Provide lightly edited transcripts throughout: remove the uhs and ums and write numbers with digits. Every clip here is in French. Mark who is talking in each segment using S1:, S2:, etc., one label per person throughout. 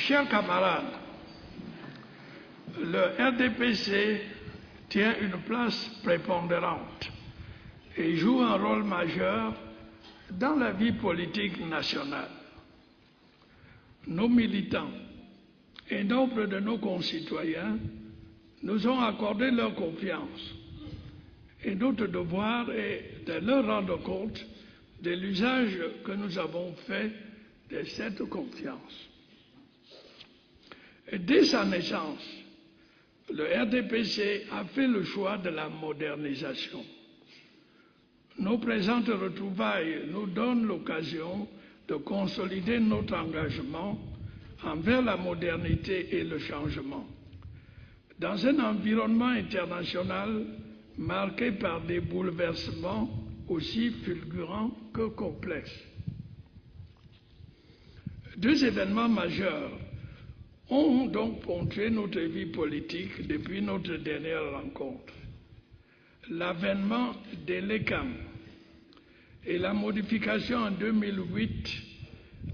S1: Chers camarades, le RDPC tient une place prépondérante et joue un rôle majeur dans la vie politique nationale. Nos militants et nombre de nos concitoyens nous ont accordé leur confiance et notre devoir est de leur rendre compte de l'usage que nous avons fait de cette confiance. Et dès sa naissance, le RDPC a fait le choix de la modernisation. Nos présentes retrouvailles nous donnent l'occasion de consolider notre engagement envers la modernité et le changement. Dans un environnement international marqué par des bouleversements aussi fulgurants que complexes. Deux événements majeurs ont donc ponctué notre vie politique depuis notre dernière rencontre. L'avènement de l'ECAM et la modification en 2008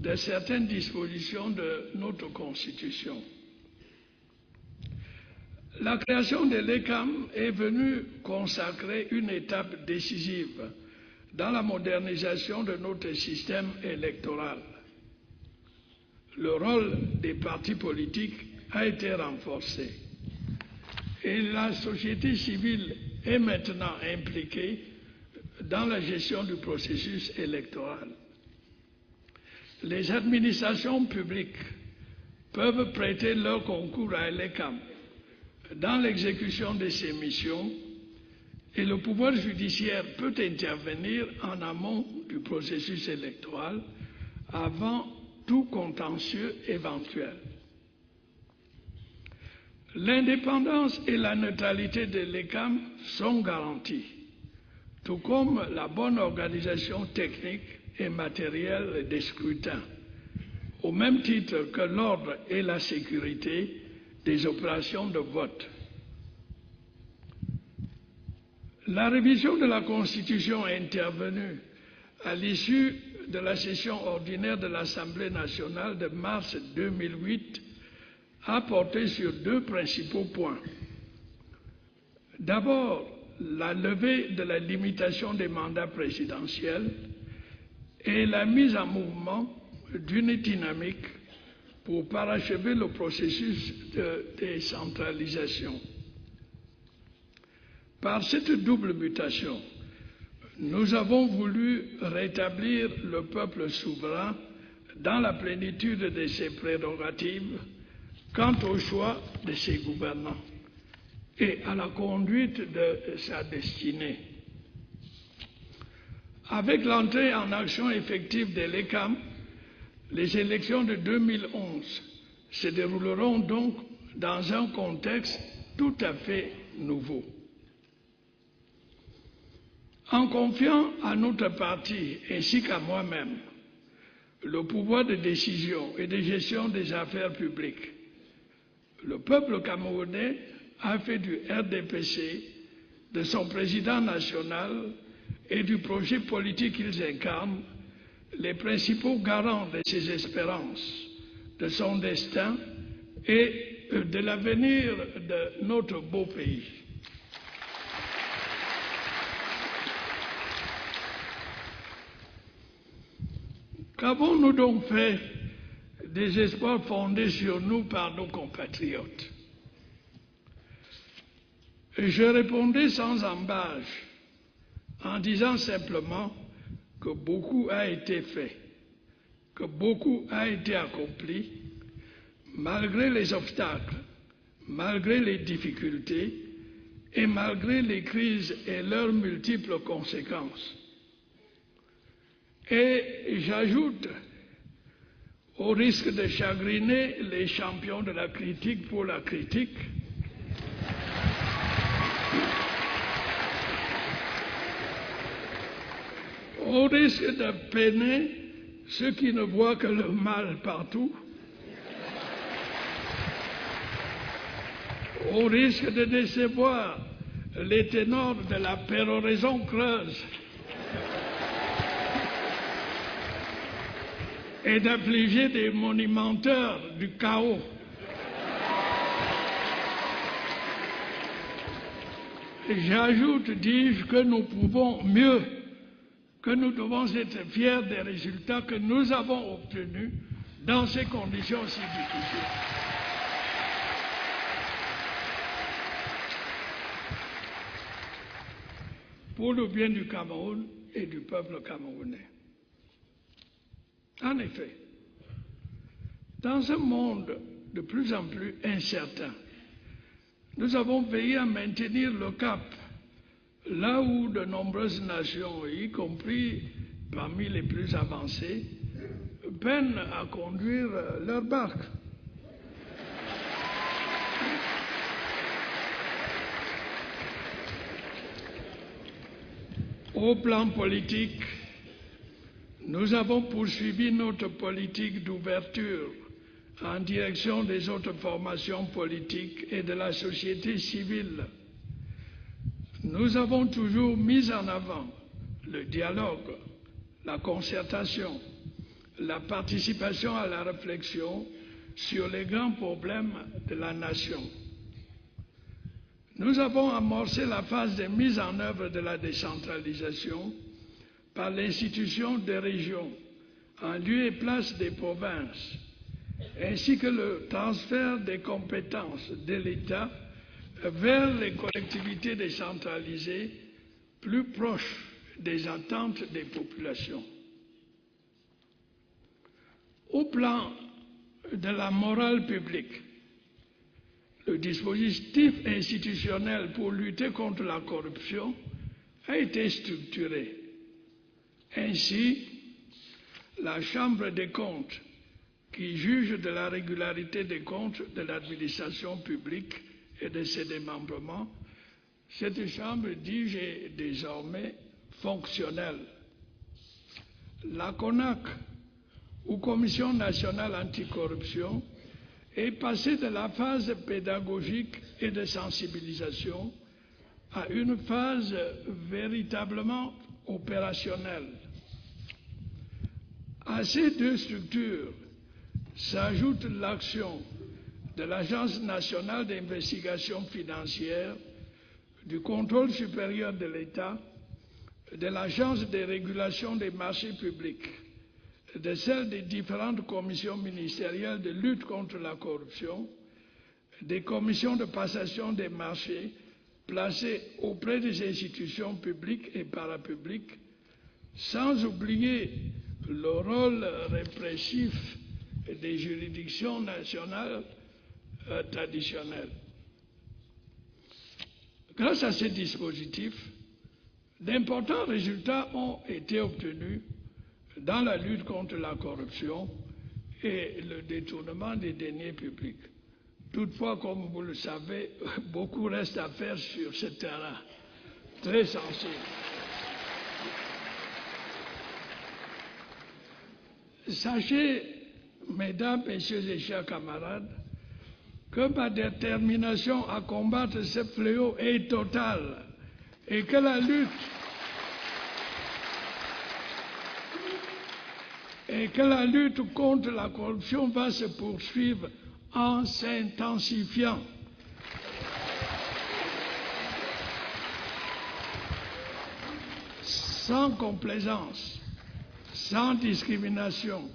S1: de certaines dispositions de notre Constitution. La création de l'ECAM est venue consacrer une étape décisive dans la modernisation de notre système électoral. Le rôle des partis politiques a été renforcé et la société civile est maintenant impliquée dans la gestion du processus électoral. Les administrations publiques peuvent prêter leur concours à l'ECAM dans l'exécution de ses missions et le pouvoir judiciaire peut intervenir en amont du processus électoral avant tout contentieux éventuel. L'indépendance et la neutralité de l'ECAM sont garanties, tout comme la bonne organisation technique et matérielle des scrutins, au même titre que l'ordre et la sécurité des opérations de vote. La révision de la Constitution intervenue à l'issue de la session ordinaire de l'Assemblée nationale de mars 2008 a porté sur deux principaux points. D'abord, la levée de la limitation des mandats présidentiels et la mise en mouvement d'une dynamique pour parachever le processus de décentralisation. Par cette double mutation, nous avons voulu rétablir le peuple souverain dans la plénitude de ses prérogatives quant au choix de ses gouvernants et à la conduite de sa destinée. Avec l'entrée en action effective de l'ECAM, les élections de 2011 se dérouleront donc dans un contexte tout à fait nouveau. En confiant à notre parti ainsi qu'à moi-même le pouvoir de décision et de gestion des affaires publiques, le peuple camerounais a fait du RDPC, de son président national et du projet politique qu'ils incarnent les principaux garants de ses espérances, de son destin et de l'avenir de notre beau pays. Qu'avons-nous donc fait des espoirs fondés sur nous par nos compatriotes? Je répondais sans embâche en disant simplement que beaucoup a été fait, que beaucoup a été accompli, malgré les obstacles, malgré les difficultés et malgré les crises et leurs multiples conséquences. Et j'ajoute, au risque de chagriner les champions de la critique pour la critique, au risque de peiner ceux qui ne voient que le mal partout, au risque de décevoir les ténors de la péroraison creuse, et d'affliger des monumenteurs du chaos. J'ajoute, dis-je, que nous pouvons mieux, que nous devons être fiers des résultats que nous avons obtenus dans ces conditions si difficiles. Pour le bien du Cameroun et du peuple camerounais. En effet, dans un monde de plus en plus incertain, nous avons veillé à maintenir le cap, là où de nombreuses nations, y compris parmi les plus avancées, peinent à conduire leur barque. Au plan politique, nous avons poursuivi notre politique d'ouverture en direction des autres formations politiques et de la société civile. Nous avons toujours mis en avant le dialogue, la concertation, la participation à la réflexion sur les grands problèmes de la nation. Nous avons amorcé la phase de mise en œuvre de la décentralisation par l'institution des régions en lieu et place des provinces, ainsi que le transfert des compétences de l'État vers les collectivités décentralisées plus proches des attentes des populations. Au plan de la morale publique, le dispositif institutionnel pour lutter contre la corruption a été structuré. Ainsi, la Chambre des comptes, qui juge de la régularité des comptes de l'administration publique et de ses démembrements, cette Chambre, dis-je, est désormais fonctionnelle. La CONAC, ou Commission nationale anticorruption, est passée de la phase pédagogique et de sensibilisation à une phase véritablement opérationnelle. À ces deux structures s'ajoute l'action de l'Agence nationale d'investigation financière, du contrôle supérieur de l'État, de l'Agence de régulation des marchés publics, de celle des différentes commissions ministérielles de lutte contre la corruption, des commissions de passation des marchés placées auprès des institutions publiques et parapubliques, sans oublier le rôle répressif des juridictions nationales traditionnelles. Grâce à ces dispositifs, d'importants résultats ont été obtenus dans la lutte contre la corruption et le détournement des deniers publics. Toutefois, comme vous le savez, beaucoup reste à faire sur ce terrain très sensible. Sachez, mesdames, messieurs et chers camarades, que ma détermination à combattre ce fléau est totale et que la lutte contre la corruption va se poursuivre en s'intensifiant. Sans complaisance, sans discrimination,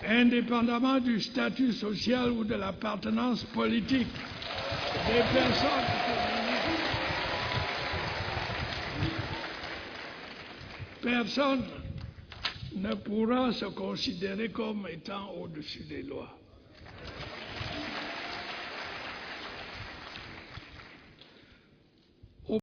S1: indépendamment du statut social ou de l'appartenance politique des personnes. Personne ne pourra se considérer comme étant au-dessus des lois.